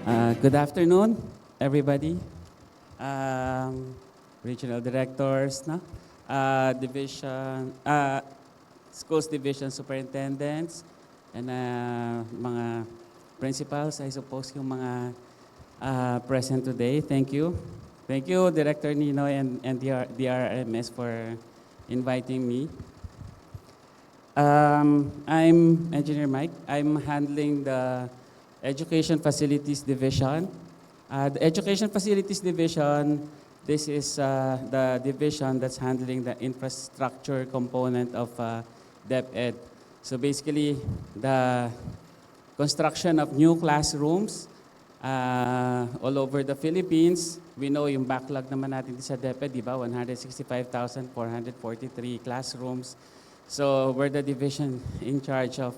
Good afternoon, everybody. Um, Regional directors, no? Division, schools division superintendents, and mga principals, I suppose yung mga present today. Thank you. Thank you, Director Nino and DRMS for inviting me. I'm Engineer Mike. I'm handling the Education Facilities Division. The Education Facilities Division, this is the division that's handling the infrastructure component of DepEd. So basically, the construction of new classrooms all over the Philippines. We know yung backlog naman natin sa DepEd, di ba? 165,443 classrooms. So we're the division in charge of,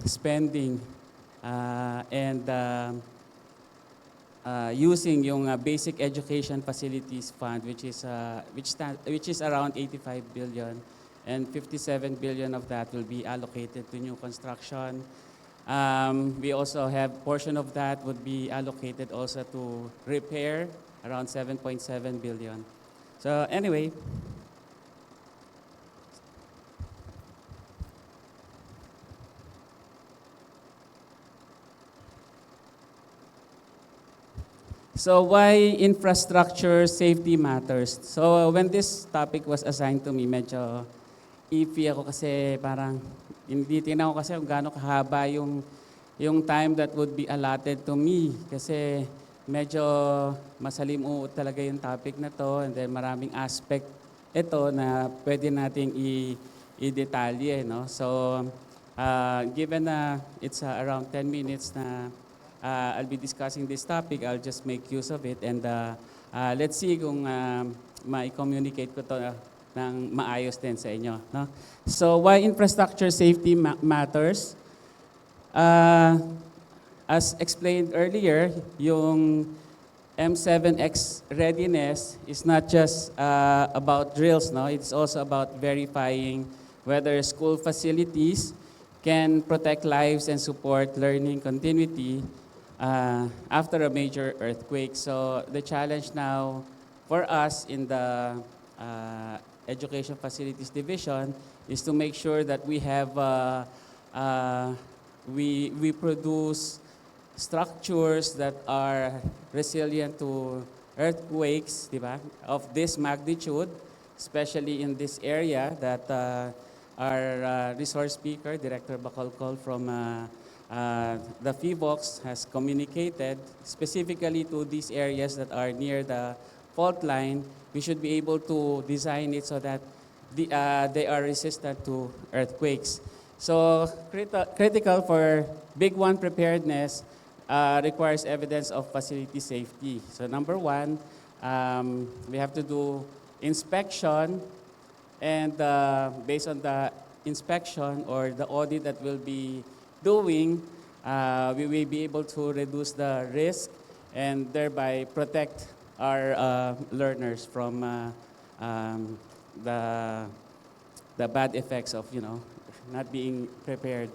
spending and using yung Basic Education Facilities Fund, which is around 85 billion, and 57 billion of that will be allocated to new construction. We also have portion of that would be allocated also to repair, around 7.7 billion. So anyway. So why infrastructure safety matters? So when this topic was assigned to me, medyo iffy ako kasi parang hindi tingnan ko kasi kung gaano kahaba yung time that would be allotted to me. Kasi medyo masalimuot talaga yung topic na to, and then maraming aspect ito na pwede nating i-detalye. No? So given na it's around 10 minutes na I'll be discussing this topic, I'll just make use of it, and let's see kung ma-communicate ko to ng maayos din sa inyo. No? So why infrastructure safety matters? As explained earlier, yung M7X readiness is not just about drills, no? It's also about verifying whether school facilities can protect lives and support learning continuity after a major earthquake. So the challenge now for us in the Education Facilities Division is to make sure that we have we produce structures that are resilient to earthquakes, di ba, of this magnitude, especially in this area that our resource speaker, Director Bacolcol from the FIVOX has communicated specifically to these areas that are near the fault line. We should be able to design it so that they are resistant to earthquakes. So critical for big one preparedness requires evidence of facility safety. So number one, we have to do inspection, and based on the inspection or the audit that we'll be doing, we will be able to reduce the risk and thereby protect our learners from the bad effects of not being prepared.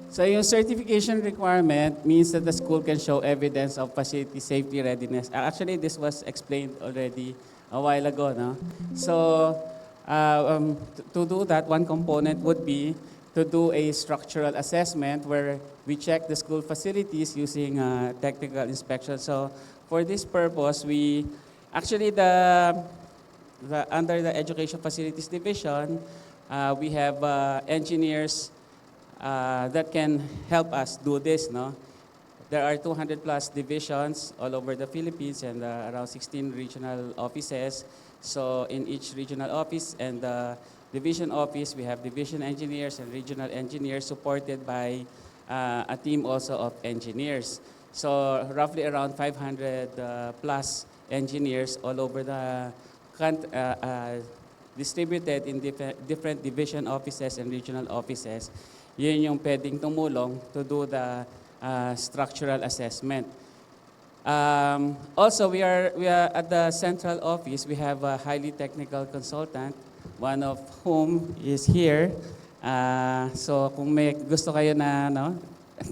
So yung certification requirement means that the school can show evidence of facility safety readiness. Actually, this was explained already a while ago. No? So to do that, one component would be to do a structural assessment where we check the school facilities using technical inspection. So for this purpose, we actually under the Education Facilities Division, we have engineers that can help us do this. No? There are 200 plus divisions all over the Philippines and around 16 regional offices. So in each regional office and division office, we have division engineers and regional engineers supported by a team also of engineers. So roughly around 500 plus engineers all over the country, distributed in different division offices and regional offices. Yun yung pwedeng tumulong to do the structural assessment. Also, we are at the central office. We have a highly technical consultant, one of whom is here. So kung may gusto kayo na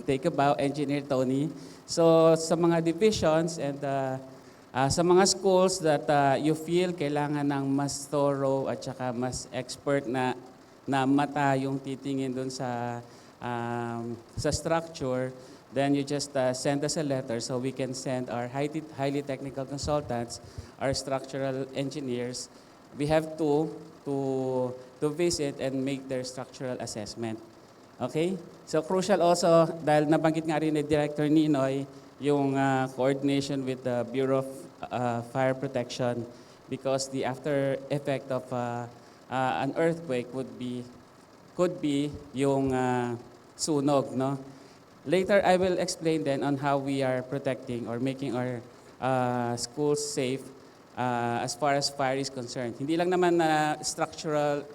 take a bow, Engineer Tony. So sa mga divisions and sa mga schools that you feel kailangan ng mas thorough at saka mas expert na mata yung titingin dun sa structure, then you just send us a letter so we can send our highly technical consultants, our structural engineers. We have to visit and make their structural assessment. Okay? So crucial also, dahil nabanggit nga rin ni Director Ninoy, yung coordination with the Bureau of Fire Protection, because the after effect of an earthquake could be yung sunog, no? Later, I will explain then on how we are protecting or making our schools safe as far as fire is concerned. Hindi lang naman na structural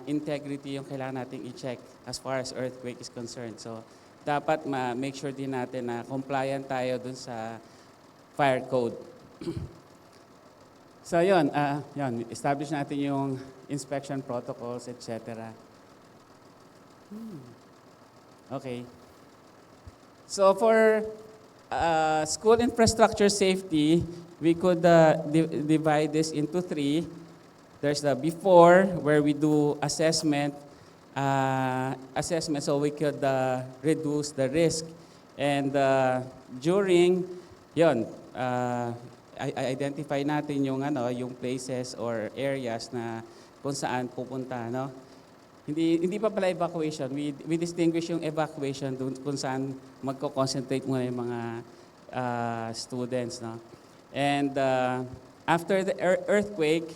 integrity yung kailangan nating i-check as far as earthquake is concerned. So, dapat ma-make sure din natin na compliant tayo dun sa fire code. So, yun, establish natin yung inspection protocols, etc. Okay. So, for school infrastructure safety, we could divide this into three. There's the before, where we do assessment so we could reduce the risk. And during, identify natin yung places or areas na kung saan pupunta, no? Hindi pa pala evacuation. We distinguish yung evacuation dun kung saan magko-concentrate muna yung mga students, no? And after the earthquake,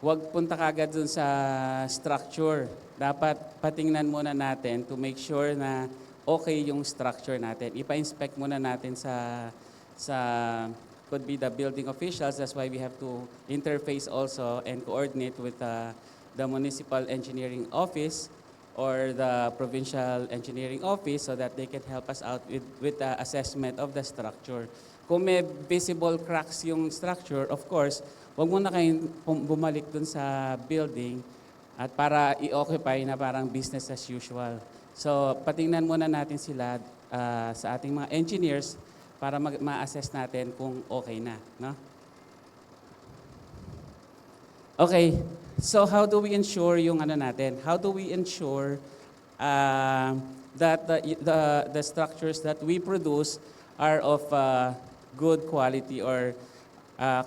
huwag punta kagad dun sa structure. Dapat patingnan muna natin to make sure na okay yung structure natin. Ipa-inspect muna natin sa could be the building officials. That's why we have to interface also and coordinate with the municipal engineering office or the provincial engineering office so that they can help us out with the assessment of the structure. Kung may visible cracks yung structure, of course, huwag muna kayong bumalik dun sa building at para i-occupy na parang business as usual. So, patingnan muna natin sila sa ating mga engineers para ma-assess natin kung okay na, no? Okay, so how do we ensure yung natin? How do we ensure that the structures that we produce are of good quality or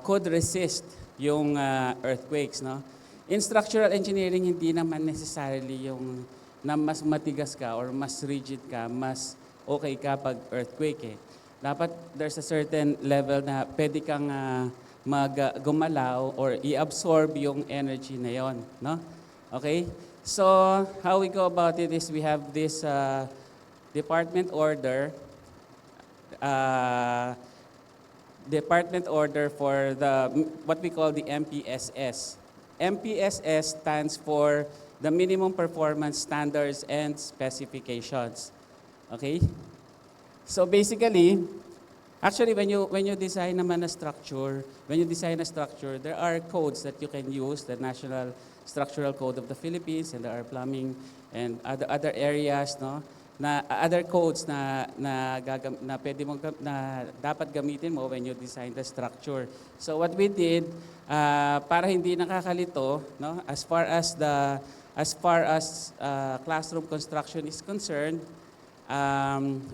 could resist yung earthquakes, no? In structural engineering, hindi naman necessarily yung na mas matigas ka or mas rigid ka, mas okay ka pag earthquake eh. Dapat there's a certain level na pwede kang gumalaw or i-absorb yung energy na yon, no? Okay? So, how we go about it is we have this department order for what we call the MPSS. MPSS stands for the Minimum Performance Standards and Specifications. Okay? So basically, actually when you design naman a structure, there are codes that you can use, the National Structural Code of the Philippines, and there are plumbing and other areas, no? Na other codes na pwede mo na dapat gamitin mo when you design the structure. So what we did para hindi nakakalito, no, as far as classroom construction is concerned,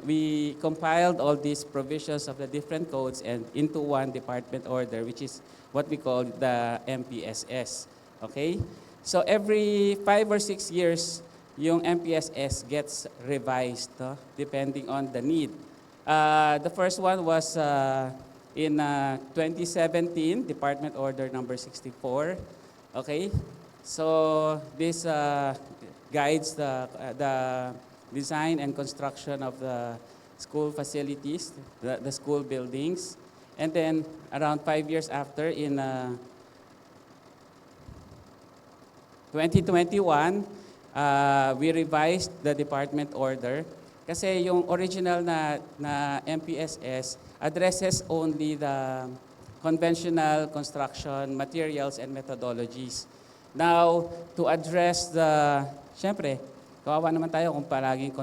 we compiled all these provisions of the different codes and into one department order, which is what we call the MPSS. Okay? So every 5 or 6 years, yung MPSS gets revised, no? Depending on the need. The first one was in 2017, Department Order number 64. Okay? So this guides the design and construction of the school facilities, the school buildings. And then around 5 years after, in 2021, we revised the department order kasi yung original na MPSS addresses only the conventional construction materials and methodologies. Now, to address the syempre, kawawa naman tayo kung palaging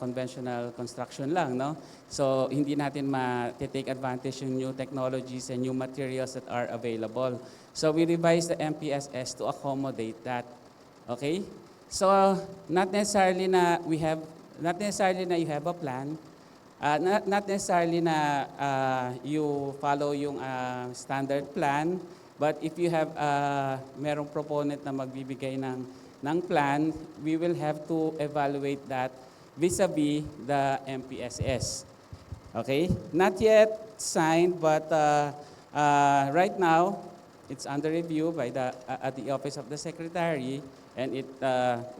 conventional construction lang, no? So, hindi natin ma-take advantage yung new technologies and new materials that are available. So, we revised the MPSS to accommodate that. Okay? So, not necessarily na you have a plan, not necessarily na you follow yung standard plan, but if you have merong proponent na magbibigay ng plan, we will have to evaluate that vis-a-vis the MPSS. Okay? Not yet signed, but right now, it's under review by at the Office of the Secretary, and it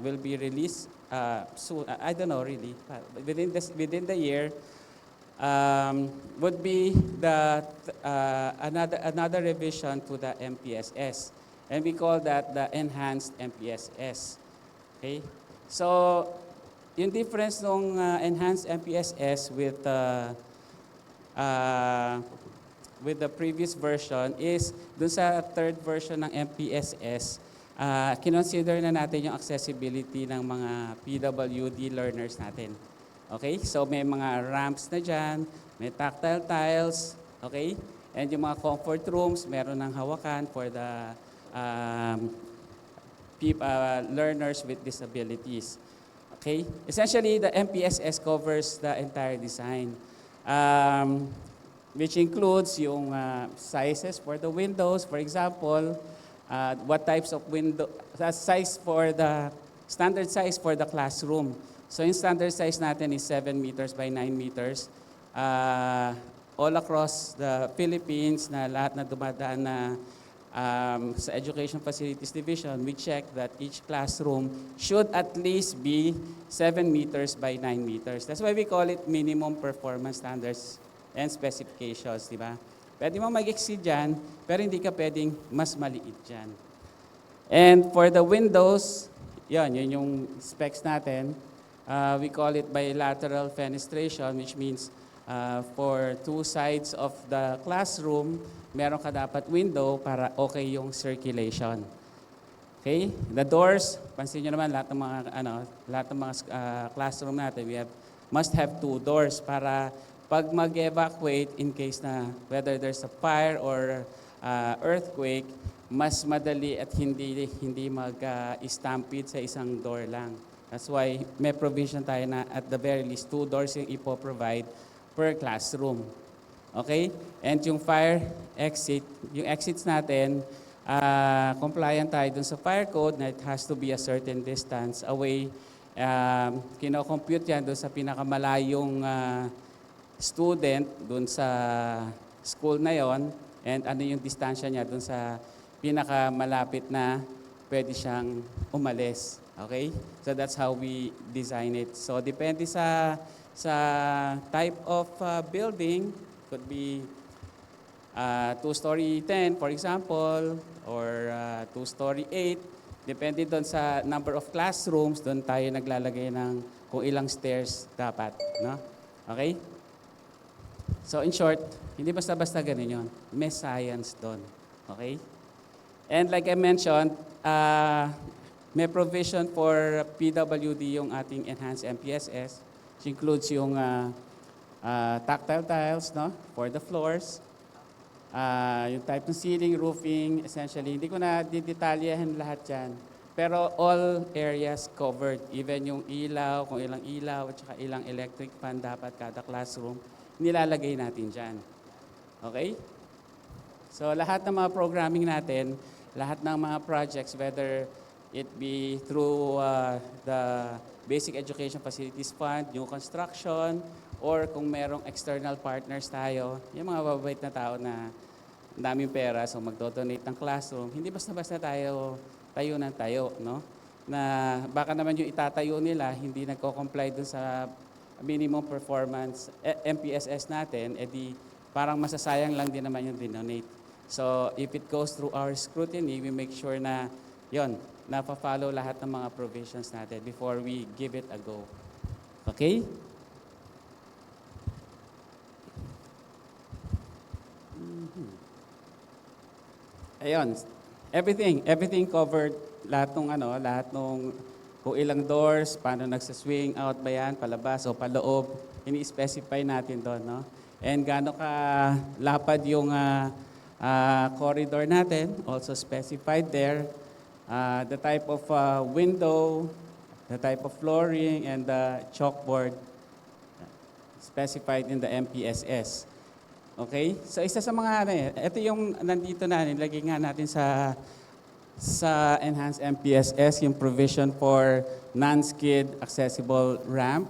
will be released soon. I don't know really. Within the year, would be the another revision to the MPSS, and we call that the enhanced MPSS. Okay, so yung difference ng enhanced MPSS with the previous version is dun sa third version ng MPSS, kinonsider na natin yung accessibility ng mga PWD learners natin. Okay? So may mga ramps na dyan, may tactile tiles, okay? And yung mga comfort rooms, meron ng hawakan for the learners with disabilities. Okay? Essentially, the MPSS covers the entire design, which includes yung sizes for the windows, for example, what types of window, size for the, standard size for the classroom. So yung standard size natin is 7 meters by 9 meters. All across the Philippines, na lahat na dumadaan na sa Education Facilities Division, we check that each classroom should at least be 7 meters by 9 meters. That's why we call it minimum performance standards and specifications, di ba? Pwede mo mag-exceed dyan, pero hindi ka pwedeng mas maliit dyan. And for the windows, yun yung specs natin. We call it bilateral fenestration, which means for two sides of the classroom, meron ka dapat window para okay yung circulation. Okay? The doors, pansin nyo naman lahat ng mga classroom natin, must have 2 doors para pag mag-evacuate in case na whether there's a fire or earthquake, mas madali at hindi mag-stampede sa isang door lang. That's why may provision tayo na at the very least 2 doors yung ipo-provide per classroom. Okay? And yung fire exit, yung exits natin, compliant tayo dun sa fire code na it has to be a certain distance away. Kino-compute yan dun sa pinakamalayong student dun sa school na yon, and ano yung distansya niya dun sa pinakamalapit na pwede siyang umalis. Okay? So that's how we design it. So depende sa type of building, could be 2-story 10 for example, or 2-story 8. Depende doon sa number of classrooms, doon tayo naglalagay ng kung ilang stairs dapat. No? Okay? So in short, hindi basta-basta ganun yun. May science doon. Okay? And like I mentioned, may provision for PWD yung ating enhanced MPSS, which includes yung tactile tiles, no, for the floors, yung type ng ceiling, roofing, essentially. Hindi ko na didetalyahan lahat yan. Pero all areas covered, even yung ilaw, kung ilang ilaw, at saka ilang electric fan dapat kada classroom, nilalagay natin dyan. Okay? So lahat ng mga programming natin, lahat ng mga projects, whether it be through the Basic Education Facilities Fund, new construction, or kung merong external partners tayo, yung mga babait na tao na daming pera, so magdodonate ng classroom, hindi basta-basta tayo ng tayo, no? Na baka naman yung itatayo nila, hindi nagko-comply dun sa minimum performance MPSS natin, edi parang masasayang lang din naman yung dinonate. So if it goes through our scrutiny, we make sure na yon, napa-follow lahat ng mga provisions natin before we give it a go. Okay? Ayun, everything covered, lahat ng kung ilang doors, paano nagsaswing out ba yan, palabas o paloob, ini-specify natin doon, no? And gaano ka lapad yung corridor natin, also specified there. The type of window, the type of flooring, and the chalkboard specified in the MPSS. Okay? So isa sa mga ito yung nandito na, nilagay nga natin sa Enhanced MPSS, yung provision for non-skid accessible ramp.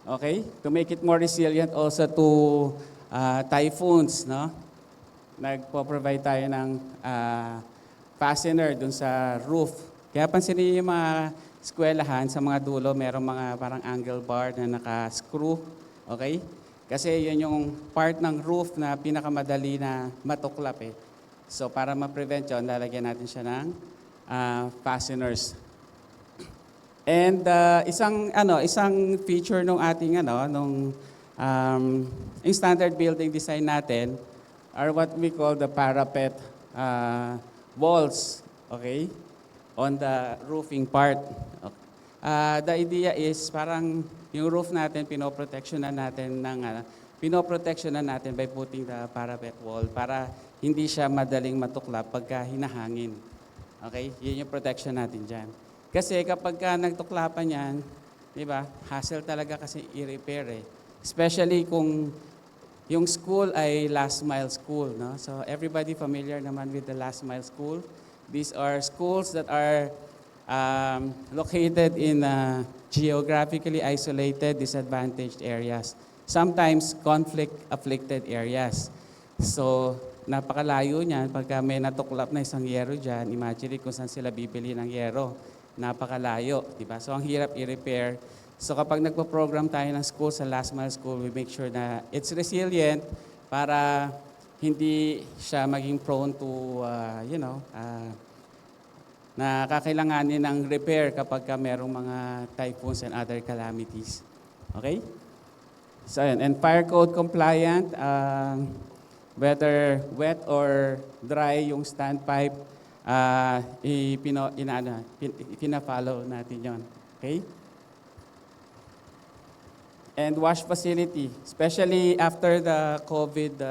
Okay? To make it more resilient also to typhoons, no? Nagpo-provide tayo ng fastener dun sa roof. Kaya pansinin yung mga eskwelahan sa mga dulo, merong mga parang angle bar na naka-screw. Okay? Kasi yun yung part ng roof na pinakamadali na matuklap eh. So para ma-prevent yun, lalagyan natin siya ng fasteners. And isang feature nung ating yung standard building design natin are what we call the parapet walls, okay, on the roofing part. Okay. The idea is parang yung roof natin pinoprotectionan natin by putting the parapet wall para hindi siya madaling matuklap pagka hinahangin. Okay? Yun yung protection natin dyan. Kasi kapag nagtuklapan yan, di ba, hassle talaga kasi i-repair eh. Especially kung yung school ay last mile school, no? So everybody familiar naman with the last mile school. These are schools that are located in geographically isolated, disadvantaged areas. Sometimes conflict-afflicted areas. So napakalayo niyan. Pagka may natuklap na isang yero dyan, imagine kung saan sila bibili ng yero. Napakalayo, di ba? So ang hirap i-repair. So kapag nagpo-program tayo ng school sa last mile school, we make sure na it's resilient para hindi siya maging prone to, na kakailanganin ng repair kapag merong mga typhoons and other calamities. Okay? So, and fire code compliant, whether wet or dry yung standpipe, pina-follow natin yon. Okay? And wash facility, especially after the COVID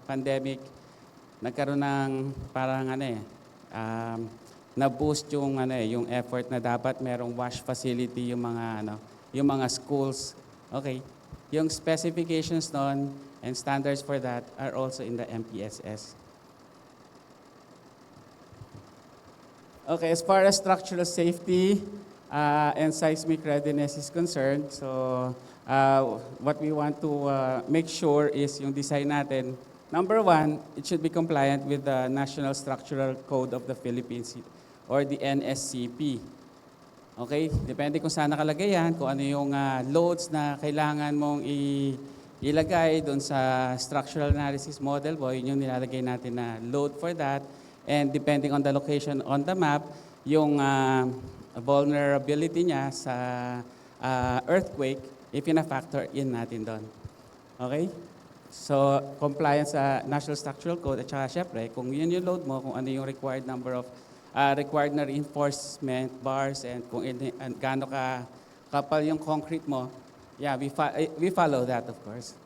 pandemic, nagkaroon ng parang na-boost yung yung effort na dapat merong wash facility yung mga schools. Okay. Yung specifications noon and standards for that are also in the MPSS. Okay, as far as structural safety and seismic readiness is concerned, so what we want to make sure is yung design natin, number one, it should be compliant with the National Structural Code of the Philippines or the NSCP. Okay? Depende kung saan nakalagay yan, kung ano yung loads na kailangan mong ilagay doon sa structural analysis model, yun yung nilalagay natin na load for that. And depending on the location on the map, yung vulnerability niya sa earthquake, ipina-factor in natin doon. Okay? So, compliance sa National Structural Code at saka syempre, kung yun yung load mo, kung ano yung required number of required na reinforcement bars and kung gaano ka kapal yung concrete mo, yeah, we follow that, of course.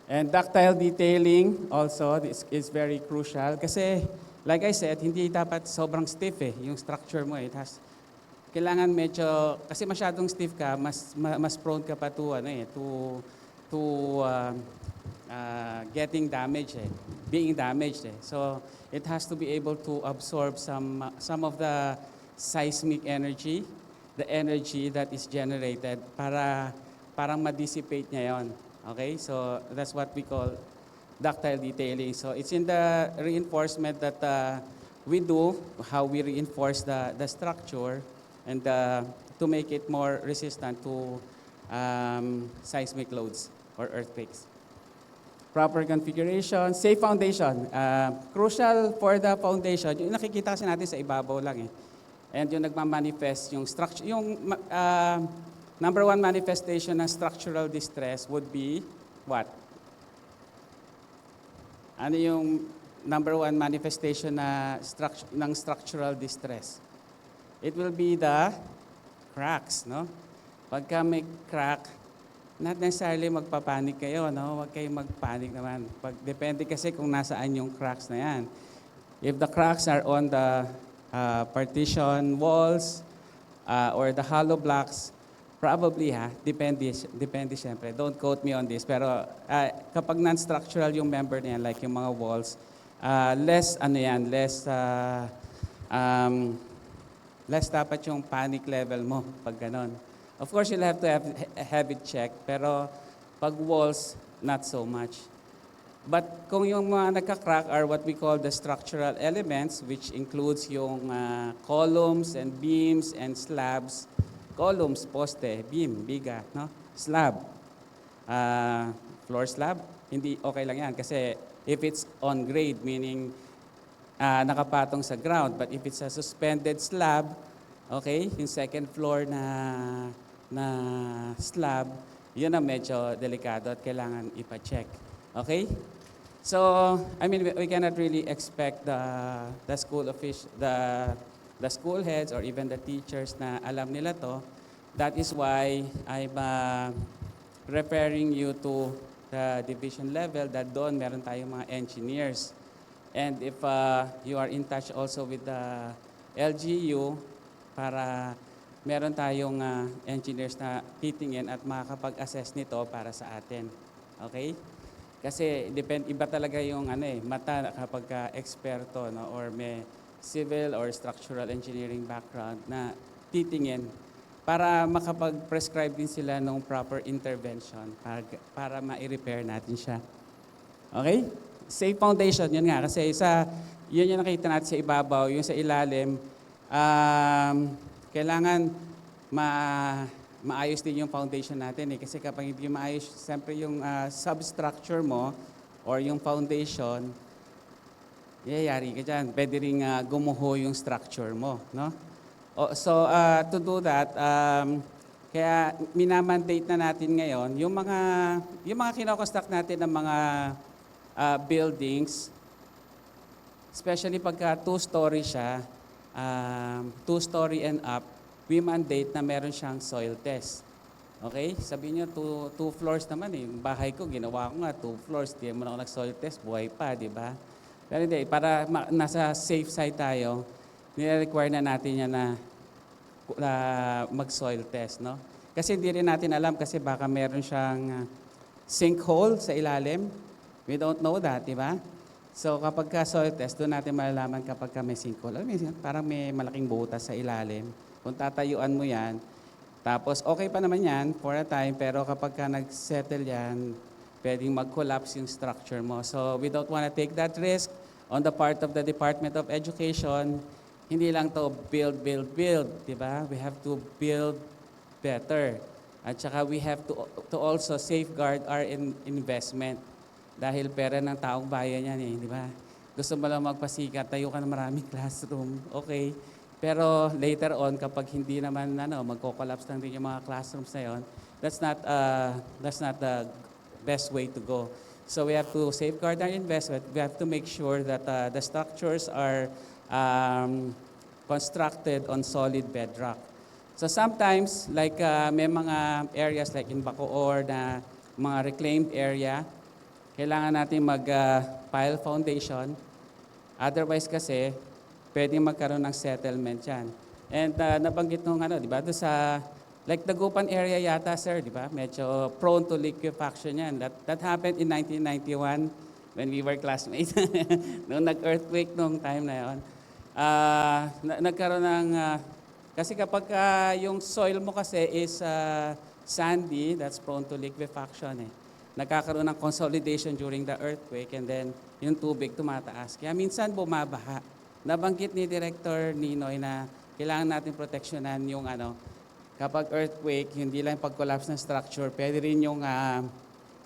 And ductile detailing also is very crucial kasi, like I said, hindi dapat sobrang stiff yung structure mo. Kailangan medyo, kasi masyadong stiff ka, mas prone ka pa to, getting damaged, being damaged. So it has to be able to absorb some of the seismic energy, the energy that is generated para parang ma-dissipate niya yon. Okay, so that's what we call ductile detailing. So it's in the reinforcement that we do, how we reinforce the structure and to make it more resistant to seismic loads or earthquakes. Proper configuration, safe foundation. Crucial for the foundation, yung nakikita kasi natin sa ibabaw lang And yung nagmamanifest, yung structure, yung number one manifestation ng structural distress would be what? Ano yung number one manifestation ng structural distress? it will be the cracks, no? Pagka may crack, not necessarily magpapanik kayo, no? Huwag kayong magpanik naman. Depende kasi kung nasaan yung cracks na yan. If the cracks are on the partition walls or the hollow blocks, probably depende syempre. Don't quote me on this. Pero kapag non-structural yung member na yan, like yung mga walls, less dapat yung panic level mo pag ganon. Of course, you'll have to have it checked, pero pag walls, not so much. But kung yung mga nagka-crack are what we call the structural elements, which includes yung columns and beams and slabs. Columns, poste, beam, biga, no? Slab, floor slab, hindi okay lang yan. Kasi if it's on grade, meaning nakapatong sa ground. But if it's a suspended slab, okay, yung second floor na slab, yun ang medyo delikado at kailangan ipa-check. Okay? So, I mean, we cannot really expect the school the school heads or even the teachers na alam nila to. That is why I'm referring you to the division level that doon meron tayong mga engineers. And if you are in touch also with the LGU, para meron tayong engineers na titingin at makakapag-assess nito para sa atin. Okay? Kasi iba talaga yung mata kapag eksperto, no, or may civil or structural engineering background na titingin para makapag-prescribe din sila ng proper intervention para ma-repair natin siya. Okay? Safe foundation, yun nga. Kasi yun yung nakita natin sa ibabaw, yung sa ilalim, kailangan maayos din yung foundation natin. Kasi kapag hindi maayos, siyempre yung substructure mo or yung foundation, yayari ka dyan. Pwede rin gumuho yung structure mo. No? So, to do that, kaya minamandate na natin ngayon, yung mga kinoconstruct natin ng mga buildings, especially pagka two-story siya, two-story and up, we mandate na meron siyang soil test. Okay? Sabihin niyo, two floors naman eh. Yung bahay ko, ginawa ko nga, 2 floors. Di mo na ako nag-soil test, buhay pa, di ba? Pero hindi, para nasa safe side tayo, nire-require na natin yan na mag-soil test, no? Kasi hindi rin natin alam kasi baka meron siyang sinkhole sa ilalim. We don't know that, di ba? So kapag ka-soil test, doon natin malalaman kapag may sinkhole. Alam mo, parang may malaking butas sa ilalim. Kung tatayuan mo yan, tapos okay pa naman yan for a time, pero kapag ka nag-settle yan, pwedeng mag-collapse yung structure mo. So we don't want to take that risk on the part of the Department of Education. Hindi lang to build, di ba? We have to build better. At saka we have to also safeguard our investment. Dahil pera ng taong bayan yan eh, di ba? Gusto mo lang magpasikat, tayo ka ng maraming classroom, okay. Pero later on, kapag hindi naman magko-collapse lang din yung mga classrooms na yun, that's not the best way to go. So we have to safeguard our investment. We have to make sure that the structures are constructed on solid bedrock. So sometimes, like may mga areas like in Bacoor na mga reclaimed area, kailangan natin mag-pile foundation. Otherwise kasi, pwedeng magkaroon ng settlement yan. And nabanggit nung di ba, sa like Dagupan area yata, sir, di ba? Medyo prone to liquefaction yan. That happened in 1991 when we were classmates. Nung nag-earthquake nung time na yon. Nagkaroon ng, kasi kapag yung soil mo kasi is sandy, that's prone to liquefaction eh. Nagkakaroon ng consolidation during the earthquake and then yung tubig tumataas. Kaya minsan bumabaha. Nabanggit ni Director Ninoy na kailangan natin proteksyonan yung kapag earthquake, hindi lang pag-collapse ng structure, pwede rin yung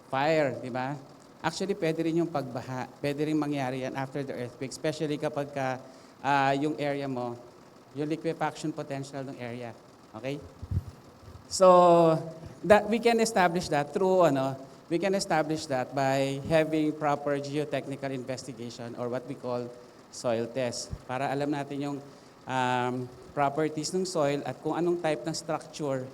fire, di ba? Actually, pwede rin yung pagbaha. Pwede rin mangyari yan after the earthquake, especially kapag yung area mo, yung liquefaction potential ng area. Okay? So, that we can establish that through we can establish that by having proper geotechnical investigation or what we call soil test. Para alam natin yung properties ng soil at kung anong type ng structure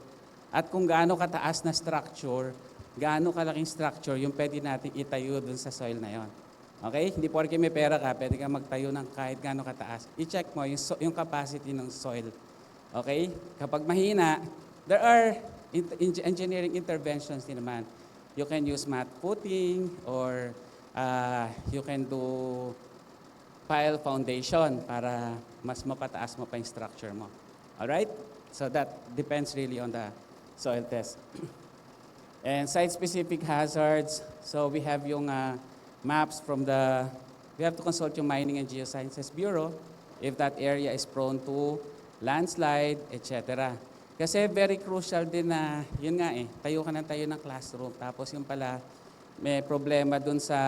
at kung gaano kataas na structure, gaano kalaking structure yung pwede natin itayo dun sa soil na yon. Okay? Hindi porke may pera ka, pwede ka magtayo ng kahit gaano kataas. I-check mo yung capacity ng soil. Okay? Kapag mahina, there are engineering interventions din naman. You can use mat footing or you can do pile foundation para mas mapataas mo pa yung structure mo. Alright? So that depends really on the soil test. And site-specific hazards, so we have yung maps from we have to consult yung Mining and Geosciences Bureau if that area is prone to landslide, etc. Kasi very crucial din na, yun nga tayo ka ng tayo ng classroom, tapos yung pala, may problema dun sa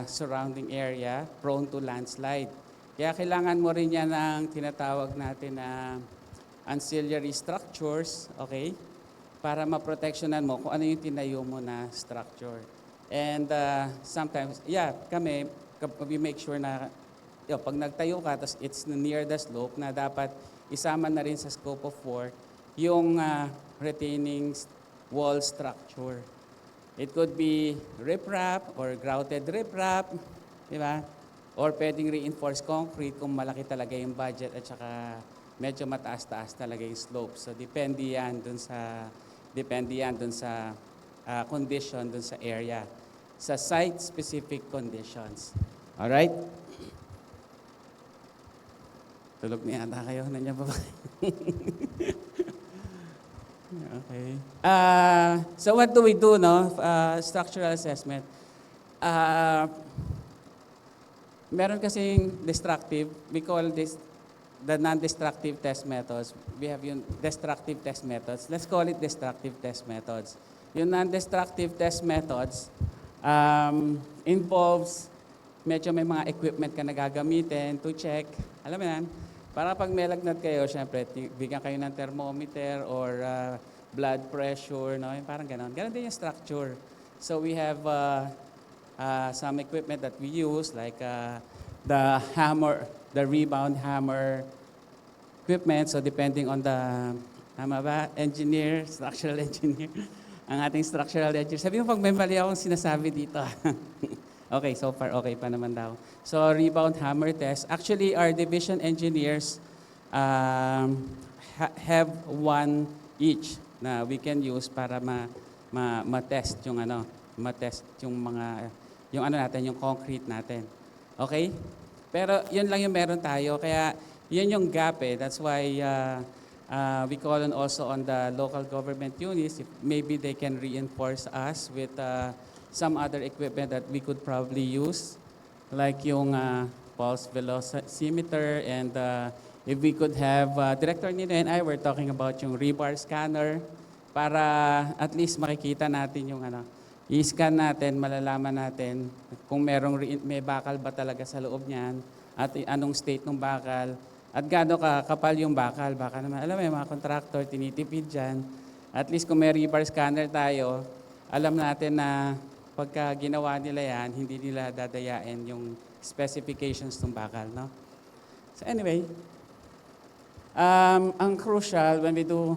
surrounding area, prone to landslide. Kaya kailangan mo rin yan ng tinatawag natin na ancillary structures, okay? Para maproteksyonan mo kung ano yung tinayo mo na structure. And sometimes, we make sure na pag nagtayo ka, tapos it's near the slope, na dapat isama na rin sa scope of work yung retaining wall structure. It could be riprap or grouted riprap, di ba? Or pwedeng reinforced concrete kung malaki talaga yung budget at saka medyo mataas-taas talaga yung slope. So depende yan dun sa condition dun sa area, sa site-specific conditions. Alright? Tulog na yata kayo. Nandiyan pa ba? Okay. So what do we do, no? Structural assessment. Meron kasing destructive. We call this the non-destructive test methods. We have yung destructive test methods. Let's call it destructive test methods. Yung non-destructive test methods involves medyo may mga equipment ka na gagamitin to check. Alam mo yan? Para pag may lagnat kayo, syempre, bigyan kayo ng thermometer or blood pressure, no? Parang ganon. Ganon din yung structure. So we have some equipment that we use, like the hammer, the rebound hammer equipment. So depending on the engineer, structural engineer, ang ating structural engineer. Sabi mo pag may mali akong sinasabi dito. Okay, so far okay pa naman daw. So rebound hammer test. Actually, our division engineers have one each na we can use para ma-test yung yung concrete natin. Okay? Pero yun lang yung meron tayo. Kaya yun yung gap That's why we call on also on the local government units if maybe they can reinforce us with some other equipment that we could probably use, like yung pulse velocimeter, and if we could have, Director Nino and I were talking about yung rebar scanner para at least makikita natin yung i-scan natin, malalaman natin kung may bakal ba talaga sa loob niyan at anong state ng bakal at gaano kapal yung bakal. Baka naman, alam mo yung mga contractor, tinitipid dyan. At least kung may rebar scanner tayo, alam natin na pagka ginawa nila yan, hindi nila dadayain yung specifications ng bakal, no? So anyway, ang crucial when we do,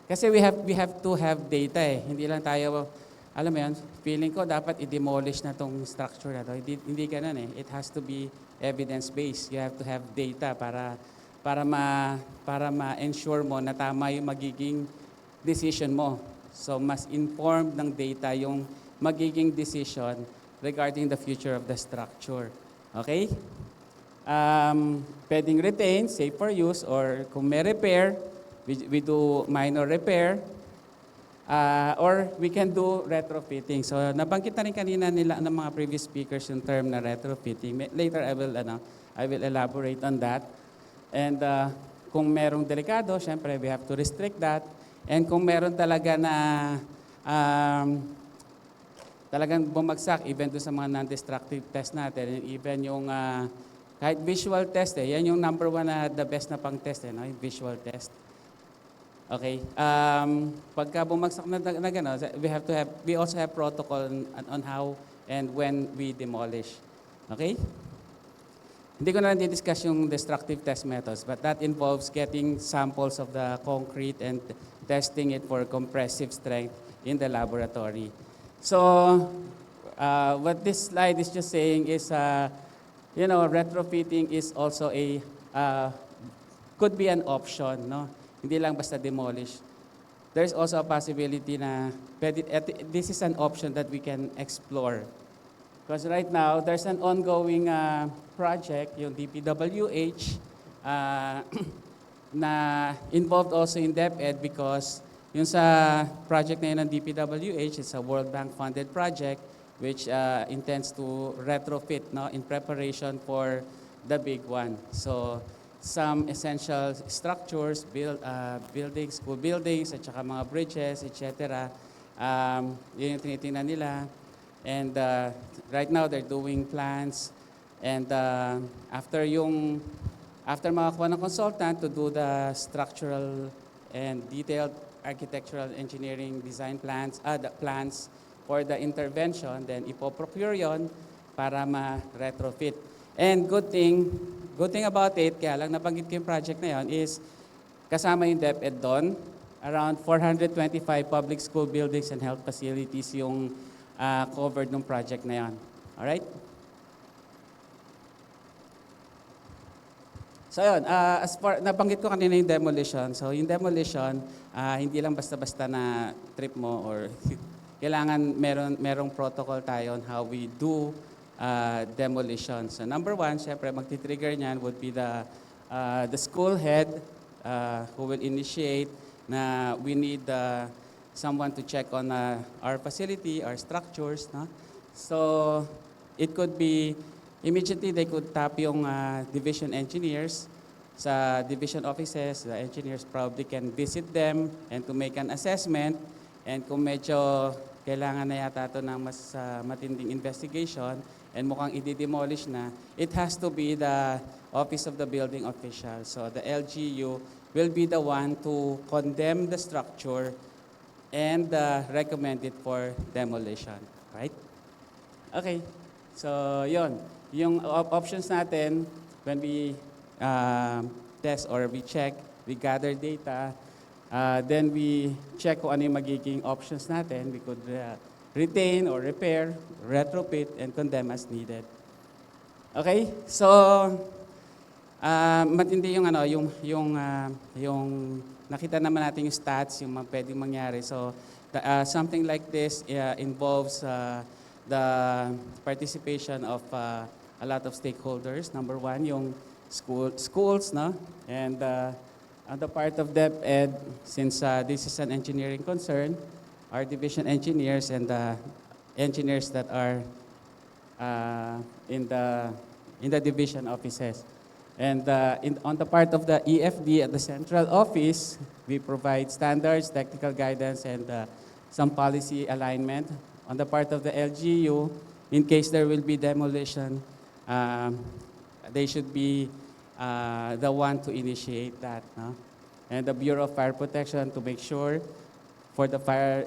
kasi we have to have data Hindi lang tayo, alam mo yan, feeling ko dapat i-demolish na tong structure na to. Hindi ganun It has to be evidence-based. You have to have data para ma-ensure mo na tama yung magiging decision mo. So mas informed ng data yung magiging decision regarding the future of the structure. Okay? Pwedeng retain, safe for use, or kung may repair, we do minor repair, or we can do retrofitting. So nabanggit na rin kanina nila ng mga previous speakers yung term na retrofitting. Later I will elaborate on that. And kung merong delikado, syempre we have to restrict that. And kung meron talaga na talagang bumagsak, even doon sa mga non-destructive test natin, and even yung kahit visual test yan yung number one na the best na pang test no? Yung visual test. Okay. Pagka bumagsak na gano'n, we also have protocol on how and when we demolish. Okay? Hindi ko na lang discuss yung destructive test methods, but that involves getting samples of the concrete and testing it for compressive strength in the laboratory. So, what this slide is just saying is, retrofitting is also could be an option, no? Hindi lang basta demolish. There's also a possibility na this is an option that we can explore. Because right now, there's an ongoing project, yung DPWH, na involved also in DepEd because yung sa project na yun ng DPWH, it's a World Bank funded project which intends to retrofit, no, in preparation for the big one. So, some essential structures, buildings, school buildings, at saka mga bridges, etc. Yun yung tinitingnan nila. And right now, they're doing plans. And after makakuha ng consultant to do the structural and detailed architectural engineering design plans, the plans for the intervention, then ipoprocure yon para ma-retrofit. And good thing about it, kaya lang nabanggit ko yung project na yon, is kasama yung DepEd doon. Around 425 public school buildings and health facilities yung covered ng project na yon. Alright? So yun, nabanggit ko kanina yung demolition. So yung demolition, hindi lang basta-basta na trip mo or kailangan merong protocol tayo on how we do demolition. So number one, syempre magti-trigger niyan would be the school head who will initiate na we need someone to check on our facility, our structures. No? So it could be immediately they could tap yung division engineers sa division offices. The engineers probably can visit them and to make an assessment. And kung medyo kailangan na yata ito ng mas matinding investigation and mukhang i-demolish na, it has to be the office of the building official. So the LGU will be the one to condemn the structure and recommend it for demolition. Right? Okay. So, yon. Yung options natin, when we test or we check, we gather data, then we check kung ano yung magiging options natin. We could retain or repair, retrofit, and condemn as needed. Okay? So, matindi yung yung nakita naman natin yung stats, yung pwedeng mangyari. So, something like this involves the participation of a lot of stakeholders. Number one, yung schools, no? And on the part of DepEd, since this is an engineering concern, our division engineers and the engineers that are in the division offices. And on the part of the EFD at the central office, we provide standards, technical guidance, and some policy alignment. On the part of the LGU, in case there will be demolition, they should be the one to initiate that. No? And the Bureau of Fire Protection to make sure for the fire.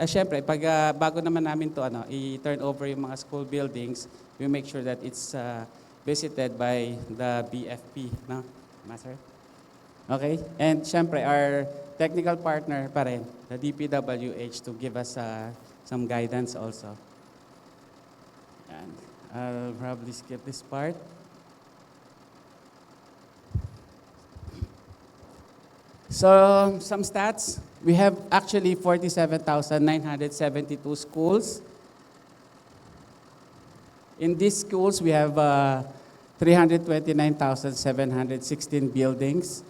Siyempre, pag bago naman namin to i-turn over yung mga school buildings, we make sure that it's visited by the BFP. No? Master? Okay? And siyempre, our technical partner pa rin, the DPWH, to give us some guidance also. And I'll probably skip this part. So, some stats. We have actually 47,972 schools. In these schools, we have 329,716 buildings.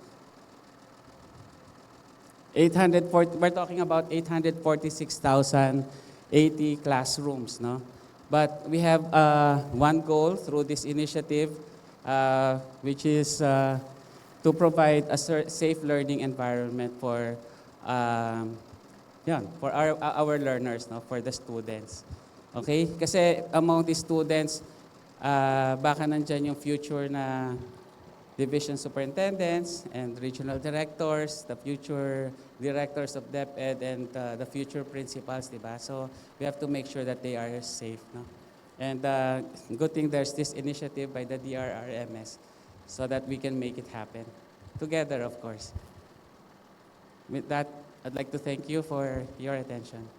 We're talking about 846,080 classrooms, no? But we have one goal through this initiative, which is to provide a safe learning environment for our learners, no, for the students. Okay? Kasi among the students, baka nandyan yung future na division superintendents and regional directors, the future directors of DepEd, and the future principals, di ba? So we have to make sure that they are safe, no? And good thing there's this initiative by the DRRMS so that we can make it happen. Together, of course. With that, I'd like to thank you for your attention.